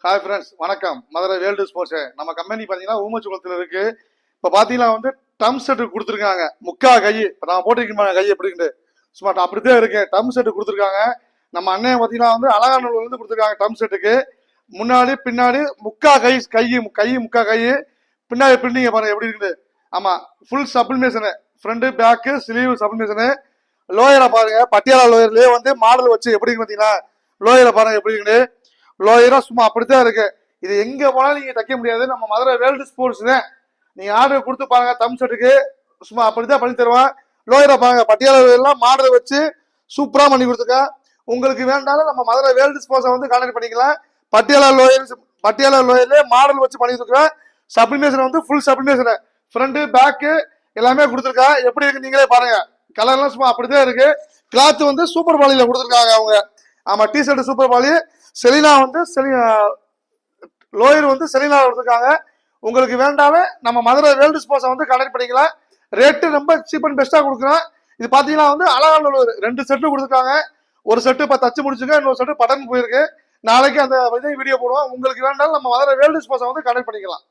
Hi friends, வணக்கம். Madurai world sports நம்ம company பார்த்தீங்கன்னா ஊமச்சுக்குளத்தில் இருக்கு. இப்போ பார்த்தீங்கன்னா வந்து டம் செட்டு கொடுத்துருக்காங்க. முக்கா கை இப்போ நான் போட்டிருக்கேன் கை எப்படின்னு சும்மா அப்படித்தான் இருக்கு. டம் செட்டு கொடுத்துருக்காங்க. நம்ம அண்ணன் பார்த்தீங்கன்னா வந்து அழகானூர்ல இருந்து கொடுத்துருக்காங்க. டம் செட்டுக்கு முன்னாடி பின்னாடி முக்கா கை கை கை முக்கா கை பின்னாடி பிரிண்டிங்க பாருங்க எப்படி இருக்குது. ஆமா, ஃபுல் சப்ளிமேஷனு, ஃப்ரண்ட் பேக்கு ஸ்லீவ் சப்ளிமேஷனு. லோயரை பாருங்க, பட்டியாலா லோயர்லயே வந்து மாடல் வச்சு எப்படி பார்த்தீங்கன்னா லோயரை பாருங்க எப்படி இருக்குது. லோயரா சும்மா அப்படித்தான் இருக்கு. இது எங்க போனாலும் நீங்க தைக்க முடியாது. நம்ம மதுரை வேர்ல்டு ஸ்போர்ட்ஸ் தான். நீங்க ஆர்டர் கொடுத்து பாருங்க. தம் செட்டுக்கு சும்மா அப்படித்தான் பண்ணி தருவான். லோயரை பாருங்க, பட்டியாலா எல்லாம் மாடல் வச்சு சூப்பரா பண்ணி கொடுத்துருக்கா. உங்களுக்கு வேண்டாலும் நம்ம மதுரை வேர்ல்டு ஸ்போர்ட்ஸை வந்து கான்டாக்ட் பண்ணிக்கலாம். பட்டியாலா லோயர்ல மாடல் வச்சு பண்ணி கொடுத்துருக்கேன். சப்ளிமேஷன் வந்து ஃபுல் சப்ளிமேஷன், ஃப்ரண்ட் பேக்கு எல்லாமே கொடுத்துருக்கா. எப்படி இருக்கு நீங்களே பாருங்க. கலர்லாம் சும்மா அப்படிதான் இருக்கு. கிளாத் வந்து சூப்பர் பாலியில கொடுத்துருக்காங்க அவங்க. ஆமா, டி ஷர்ட் சூப்பர் பாலி. செலினா வந்து லோயர் வந்து செலினா கொடுத்துருக்காங்க. உங்களுக்கு வேண்டாமே நம்ம மதுரை வேர்ல்டு ஸ்போர்ட்ஸை வந்து கனெக்ட் பண்ணிக்கலாம். ரேட்டு ரொம்ப சீப் அண்ட் பெஸ்ட்டாக கொடுக்குறோம். இது பார்த்தீங்கன்னா வந்து அழகான லோயர் 2 செட்டு கொடுத்துருக்காங்க. ஒரு செட்டு இப்போ தச்சு முடிச்சுக்க, இன்னொரு செட்டு பட்டன் போயிருக்கு. நாளைக்கு அந்த வீடியோ போடுவோம். உங்களுக்கு வேண்டாலும் நம்ம மதுரை வேர்ல்டு ஸ்போர்ட்ஸை வந்து கனெக்ட் பண்ணிக்கலாம்.